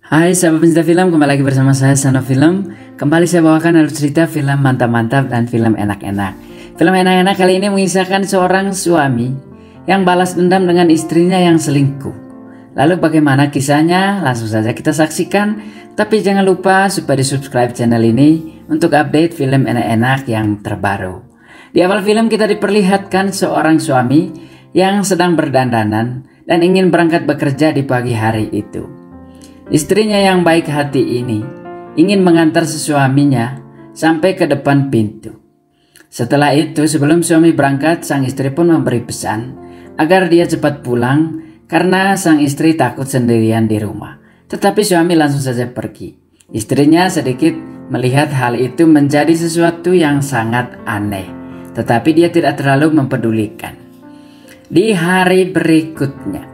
Hai sahabat pencinta film, kembali lagi bersama saya Sano Film. Kembali saya bawakan alur cerita film mantap-mantap dan film enak-enak. Film enak-enak kali ini mengisahkan seorang suami yang balas dendam dengan istrinya yang selingkuh. Lalu bagaimana kisahnya? Langsung saja kita saksikan. Tapi jangan lupa supaya di subscribe channel ini untuk update film enak-enak yang terbaru. Di awal film kita diperlihatkan seorang suami yang sedang berdandanan dan ingin berangkat bekerja di pagi hari itu. Istrinya yang baik hati ini ingin mengantar sesuaminya sampai ke depan pintu. Setelah itu, sebelum suami berangkat, sang istri pun memberi pesan agar dia cepat pulang karena sang istri takut sendirian di rumah. Tetapi suami langsung saja pergi. Istrinya sedikit melihat hal itu menjadi sesuatu yang sangat aneh, tetapi dia tidak terlalu mempedulikan. Di hari berikutnya,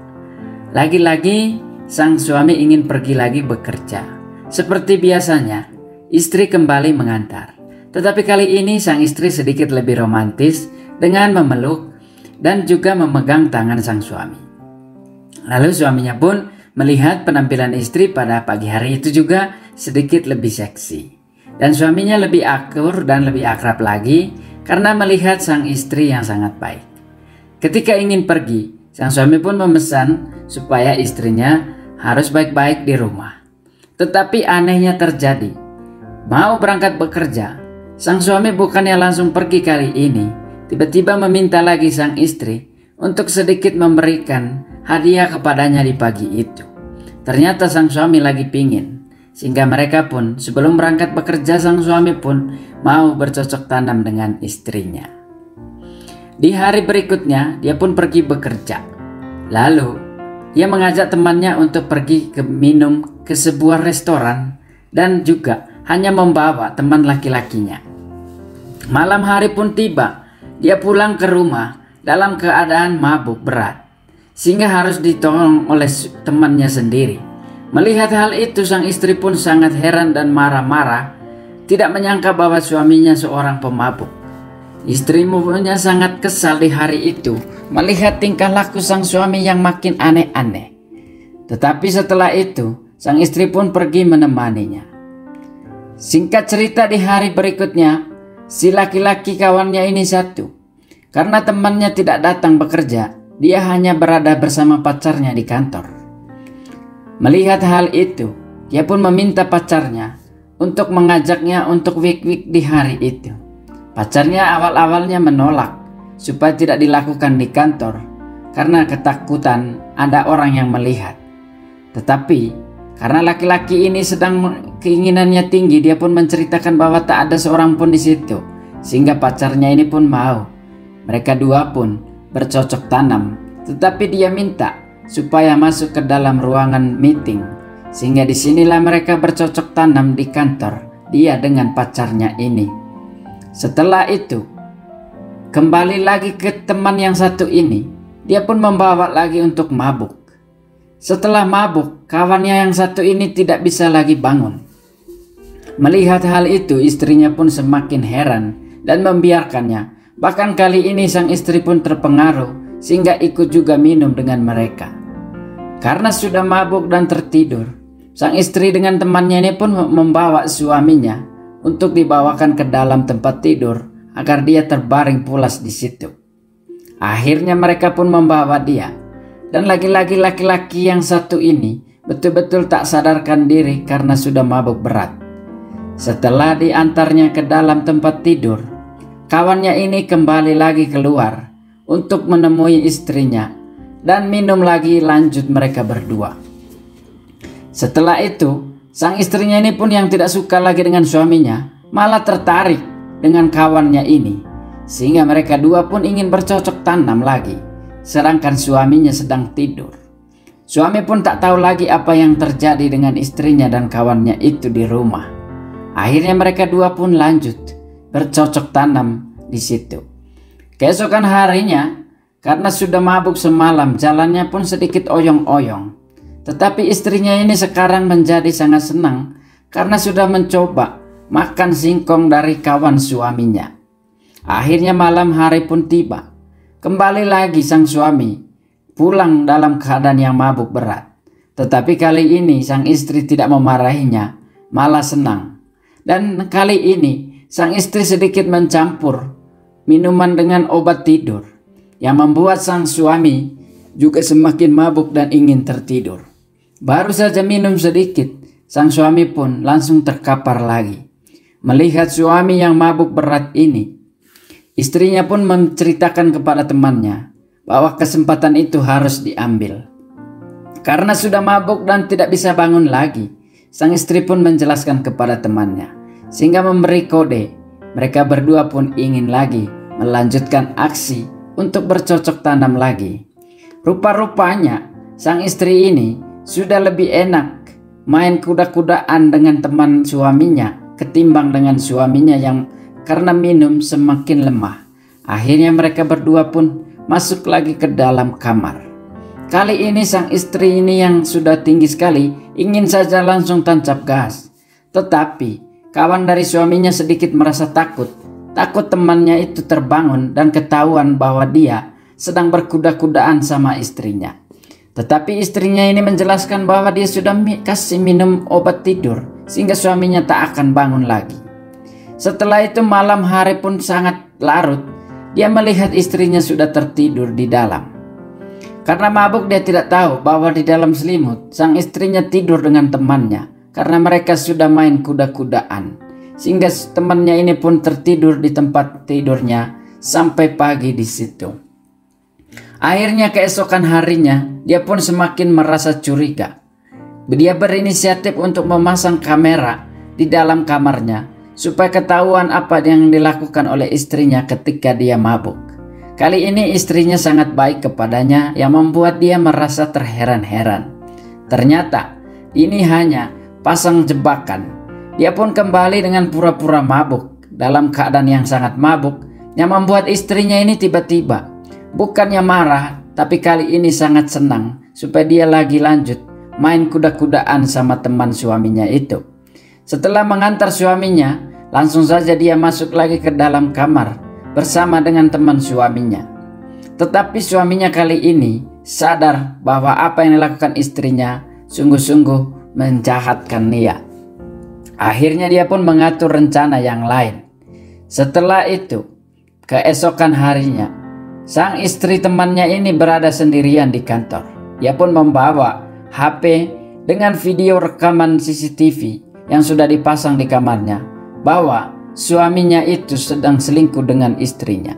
lagi-lagi sang suami ingin pergi lagi bekerja. Seperti biasanya, istri kembali mengantar. Tetapi kali ini sang istri sedikit lebih romantis dengan memeluk dan juga memegang tangan sang suami. Lalu suaminya pun melihat penampilan istri pada pagi hari itu juga sedikit lebih seksi. Dan suaminya lebih akur dan lebih akrab lagi karena melihat sang istri yang sangat baik. Ketika ingin pergi, sang suami pun memesan supaya istrinya harus baik-baik di rumah. Tetapi anehnya terjadi. Mau berangkat bekerja, sang suami bukannya langsung pergi kali ini, tiba-tiba meminta lagi sang istri untuk sedikit memberikan hadiah kepadanya di pagi itu. Ternyata sang suami lagi pingin, sehingga mereka pun sebelum berangkat bekerja sang suami pun mau bercocok tanam dengan istrinya. Di hari berikutnya dia pun pergi bekerja. Lalu ia mengajak temannya untuk pergi minum ke sebuah restoran dan juga hanya membawa teman laki-lakinya. Malam hari pun tiba, dia pulang ke rumah dalam keadaan mabuk berat, sehingga harus ditolong oleh temannya sendiri. Melihat hal itu, sang istri pun sangat heran dan marah-marah, tidak menyangka bahwa suaminya seorang pemabuk. Istrimu punya sangat kesal di hari itu melihat tingkah laku sang suami yang makin aneh-aneh. Tetapi setelah itu, sang istri pun pergi menemaninya. Singkat cerita, di hari berikutnya, si laki-laki kawannya ini satu. Karena temannya tidak datang bekerja, dia hanya berada bersama pacarnya di kantor. Melihat hal itu, dia pun meminta pacarnya untuk mengajaknya untuk week-week di hari itu. Pacarnya awal-awalnya menolak supaya tidak dilakukan di kantor karena ketakutan ada orang yang melihat. Tetapi karena laki-laki ini sedang keinginannya tinggi, dia pun menceritakan bahwa tak ada seorang pun di situ, sehingga pacarnya ini pun mau. Mereka dua pun bercocok tanam, tetapi dia minta supaya masuk ke dalam ruangan meeting, sehingga disinilah mereka bercocok tanam di kantor, dia dengan pacarnya ini. Setelah itu, kembali lagi ke teman yang satu ini, dia pun membawa lagi untuk mabuk. Setelah mabuk, kawannya yang satu ini tidak bisa lagi bangun. Melihat hal itu, istrinya pun semakin heran dan membiarkannya. Bahkan kali ini sang istri pun terpengaruh sehingga ikut juga minum dengan mereka. Karena sudah mabuk dan tertidur, sang istri dengan temannya ini pun membawa suaminya untuk dibawakan ke dalam tempat tidur agar dia terbaring pulas di situ. Akhirnya mereka pun membawa dia, dan lagi-lagi laki-laki yang satu ini betul-betul tak sadarkan diri karena sudah mabuk berat. Setelah diantarnya ke dalam tempat tidur, kawannya ini kembali lagi keluar untuk menemui istrinya dan minum lagi, lanjut mereka berdua. Setelah itu, sang istrinya ini pun yang tidak suka lagi dengan suaminya malah tertarik dengan kawannya ini, sehingga mereka dua pun ingin bercocok tanam lagi, sedangkan suaminya sedang tidur. Suami pun tak tahu lagi apa yang terjadi dengan istrinya dan kawannya itu di rumah. Akhirnya mereka dua pun lanjut bercocok tanam di situ. Keesokan harinya, karena sudah mabuk semalam, jalannya pun sedikit oyong-oyong. Tetapi istrinya ini sekarang menjadi sangat senang karena sudah mencoba makan singkong dari kawan suaminya. Akhirnya malam hari pun tiba. Kembali lagi sang suami pulang dalam keadaan yang mabuk berat. Tetapi kali ini sang istri tidak memarahinya, malah senang. Dan kali ini sang istri sedikit mencampur minuman dengan obat tidur yang membuat sang suami juga semakin mabuk dan ingin tertidur. Baru saja minum sedikit, sang suami pun langsung terkapar lagi. Melihat suami yang mabuk berat ini, istrinya pun menceritakan kepada temannya bahwa kesempatan itu harus diambil. Karena sudah mabuk dan tidak bisa bangun lagi, sang istri pun menjelaskan kepada temannya, sehingga memberi kode. Mereka berdua pun ingin lagi melanjutkan aksi untuk bercocok tanam lagi. Rupa-rupanya sang istri ini sudah lebih enak main kuda-kudaan dengan teman suaminya ketimbang dengan suaminya yang karena minum semakin lemah. Akhirnya mereka berdua pun masuk lagi ke dalam kamar. Kali ini sang istri ini yang sudah tinggi sekali ingin saja langsung tancap gas. Tetapi kawan dari suaminya sedikit merasa takut. Takut temannya itu terbangun dan ketahuan bahwa dia sedang berkuda-kudaan sama istrinya. Tetapi istrinya ini menjelaskan bahwa dia sudah kasih minum obat tidur sehingga suaminya tak akan bangun lagi. Setelah itu malam hari pun sangat larut. Dia melihat istrinya sudah tertidur di dalam. Karena mabuk dia tidak tahu bahwa di dalam selimut sang istrinya tidur dengan temannya karena mereka sudah main kuda-kudaan. Sehingga temannya ini pun tertidur di tempat tidurnya sampai pagi di situ. Akhirnya keesokan harinya dia pun semakin merasa curiga. Dia berinisiatif untuk memasang kamera di dalam kamarnya supaya ketahuan apa yang dilakukan oleh istrinya ketika dia mabuk. Kali ini istrinya sangat baik kepadanya yang membuat dia merasa terheran-heran. Ternyata ini hanya pasang jebakan. Dia pun kembali dengan pura-pura mabuk dalam keadaan yang sangat mabuk yang membuat istrinya ini tiba-tiba bukannya marah tapi kali ini sangat senang supaya dia lagi lanjut main kuda-kudaan sama teman suaminya itu. Setelah mengantar suaminya, langsung saja dia masuk lagi ke dalam kamar bersama dengan teman suaminya. Tetapi suaminya kali ini sadar bahwa apa yang dilakukan istrinya sungguh-sungguh menjahatkan dia. Akhirnya dia pun mengatur rencana yang lain. Setelah itu, keesokan harinya, sang istri temannya ini berada sendirian di kantor. Dia pun membawa HP dengan video rekaman CCTV yang sudah dipasang di kamarnya bahwa suaminya itu sedang selingkuh dengan istrinya.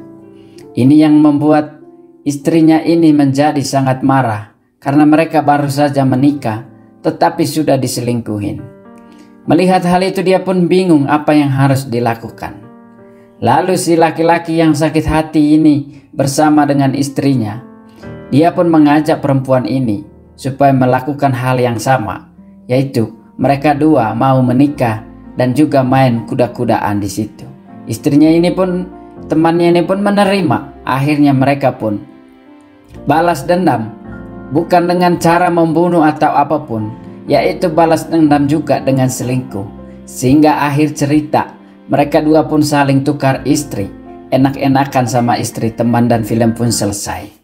Ini yang membuat istrinya ini menjadi sangat marah karena mereka baru saja menikah tetapi sudah diselingkuhin. Melihat hal itu dia pun bingung apa yang harus dilakukan. Lalu si laki-laki yang sakit hati ini bersama dengan istrinya, dia pun mengajak perempuan ini supaya melakukan hal yang sama, yaitu mereka dua mau menikah dan juga main kuda-kudaan di situ. Istrinya ini pun, temannya ini pun menerima. Akhirnya mereka pun balas dendam, bukan dengan cara membunuh atau apapun, yaitu balas dendam juga dengan selingkuh. Sehingga akhir cerita mereka dua pun saling tukar istri, enak-enakan sama istri teman dan film pun selesai.